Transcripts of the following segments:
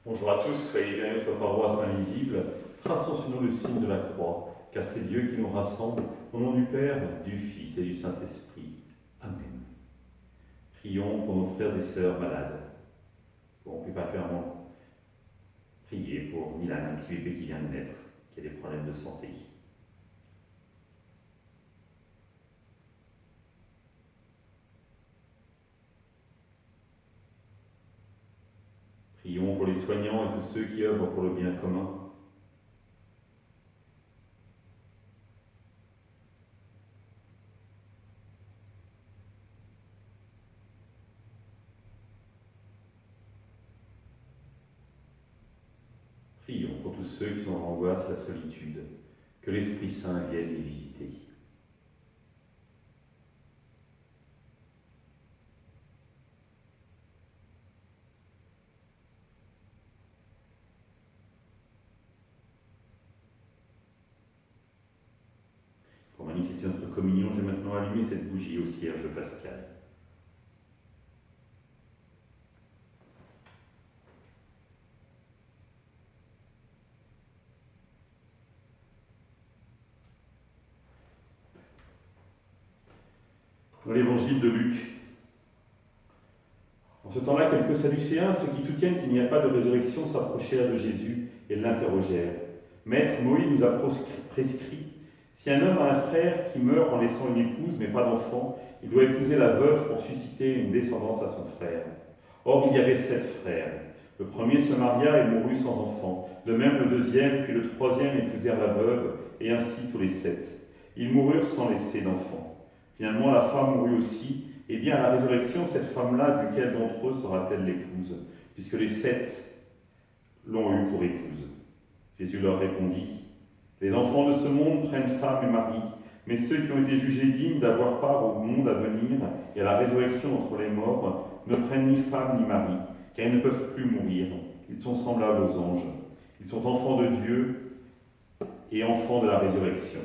Bonjour à tous, soyez bienvenus sur notre paroisse invisible. Traçons sur nous le signe de la croix, car c'est Dieu qui nous rassemble. Au nom du Père, du Fils et du Saint-Esprit. Amen. Prions pour nos frères et sœurs malades. Pour plus particulièrement prier pour Milan, un petit bébé qui vient de naître, qui a des problèmes de santé. Prions pour les soignants et tous ceux qui œuvrent pour le bien commun. Prions pour tous ceux qui sont en angoisse, la solitude, que l'Esprit Saint vienne les visiter. Pour manifester notre communion, j'ai maintenant allumé cette bougie au cierge pascal. Dans l'évangile de Luc, en ce temps-là, quelques Sadducéens, ceux qui soutiennent qu'il n'y a pas de résurrection, s'approchèrent de Jésus et l'interrogèrent. Maître, Moïse nous a prescrit, si un homme a un frère qui meurt en laissant une épouse mais pas d'enfant, il doit épouser la veuve pour susciter une descendance à son frère. Or, il y avait 7 frères. Le premier se maria et mourut sans enfant. De même, le deuxième, puis le troisième épousèrent la veuve, et ainsi tous les 7. Ils moururent sans laisser d'enfant. Finalement, la femme mourut aussi. Eh bien, à la résurrection, cette femme-là, duquel d'entre eux sera-t-elle l'épouse, puisque les 7 l'ont eue pour épouse? Jésus leur répondit, les enfants de ce monde prennent femme et mari, mais ceux qui ont été jugés dignes d'avoir part au monde à venir et à la résurrection entre les morts ne prennent ni femme ni mari, car ils ne peuvent plus mourir. Ils sont semblables aux anges. Ils sont enfants de Dieu et enfants de la résurrection.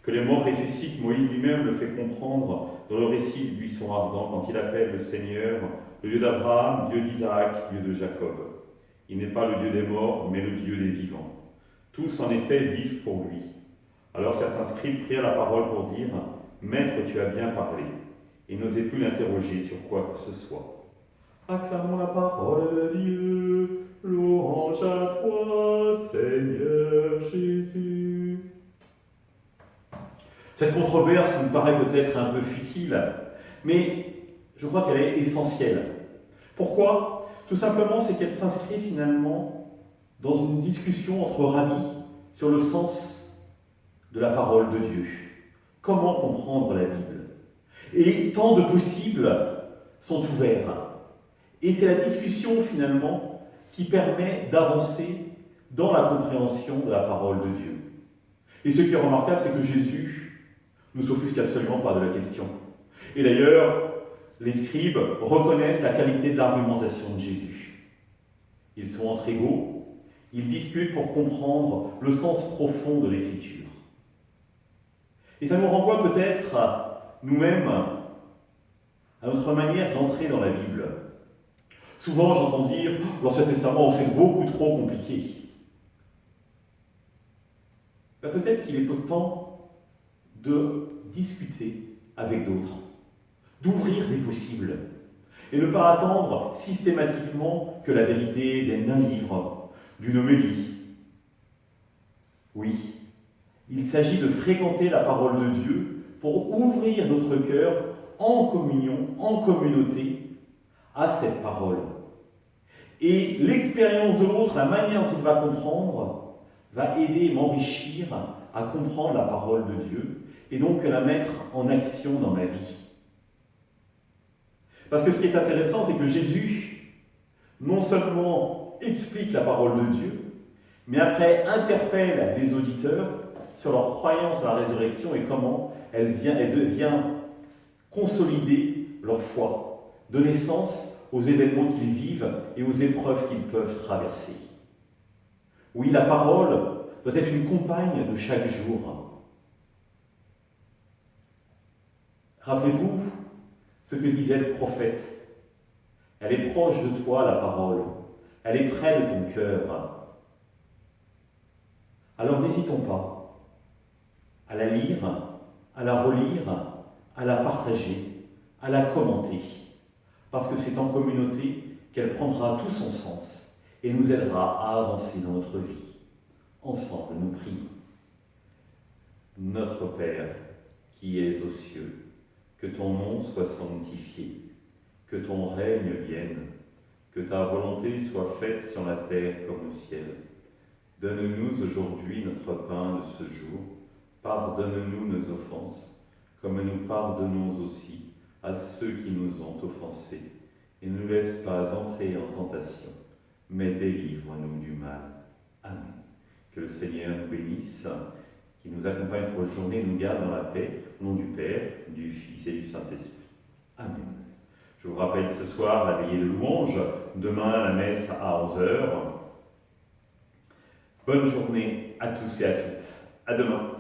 Que les morts ressuscitent, Moïse lui-même le fait comprendre dans le récit du buisson ardent, quand il appelle le Seigneur, le Dieu d'Abraham, Dieu d'Isaac, Dieu de Jacob. Il n'est pas le Dieu des morts, mais le Dieu des vivants. Tous, en effet, vivent pour lui. Alors certains scribes prirent la parole pour dire « Maître, tu as bien parlé », et n'osaient plus l'interroger sur quoi que ce soit. Acclamons la parole de Dieu, louange à toi, Seigneur Jésus. Cette controverse nous paraît peut-être un peu futile, mais je crois qu'elle est essentielle. Pourquoi ? Tout simplement, c'est qu'elle s'inscrit finalement dans une discussion entre rabbis sur le sens de la parole de Dieu. Comment comprendre la Bible ? Et tant de possibles sont ouverts. Et c'est la discussion finalement qui permet d'avancer dans la compréhension de la parole de Dieu. Et ce qui est remarquable, c'est que Jésus ne s'offusque absolument pas de la question. Et d'ailleurs, les scribes reconnaissent la qualité de l'argumentation de Jésus. Ils sont entre égaux, ils discutent pour comprendre le sens profond de l'Écriture. Et ça nous renvoie peut-être à nous-mêmes, à notre manière d'entrer dans la Bible. Souvent, j'entends dire « l'Ancien Testament, c'est beaucoup trop compliqué ». Peut-être qu'il est temps de discuter avec d'autres, d'ouvrir des possibles, et ne pas attendre systématiquement que la vérité vienne d'un livre, d'une homélie. Oui, il s'agit de fréquenter la parole de Dieu pour ouvrir notre cœur en communion, en communauté, à cette parole. Et l'expérience de l'autre, la manière dont il va comprendre, va aider, m'enrichir à comprendre la parole de Dieu, et donc la mettre en action dans ma vie. Parce que ce qui est intéressant, c'est que Jésus, non seulement explique la parole de Dieu, mais après interpelle les auditeurs sur leur croyance à la résurrection et comment elle devient consolider leur foi, donner sens aux événements qu'ils vivent et aux épreuves qu'ils peuvent traverser. Oui, la parole doit être une compagne de chaque jour. Rappelez-vous ce que disait le prophète. Elle est proche de toi, la parole. Elle est près de ton cœur. Alors n'hésitons pas à la lire, à la relire, à la partager, à la commenter, parce que c'est en communauté qu'elle prendra tout son sens et nous aidera à avancer dans notre vie. Ensemble, nous prions. Notre Père, qui es aux cieux, que ton nom soit sanctifié, que ton règne vienne, que ta volonté soit faite sur la terre comme au ciel. Donne-nous aujourd'hui notre pain de ce jour. Pardonne-nous nos offenses, comme nous pardonnons aussi à ceux qui nous ont offensés. Et ne nous laisse pas entrer en tentation, mais délivre-nous du mal. Amen. Que le Seigneur nous bénisse, qui nous accompagne pour la journée, nous garde dans la paix, au nom du Père, du Fils et du Saint-Esprit. Amen. Je vous rappelle ce soir la veillée de louange, demain la messe à 11h. Bonne journée à tous et à toutes. À demain.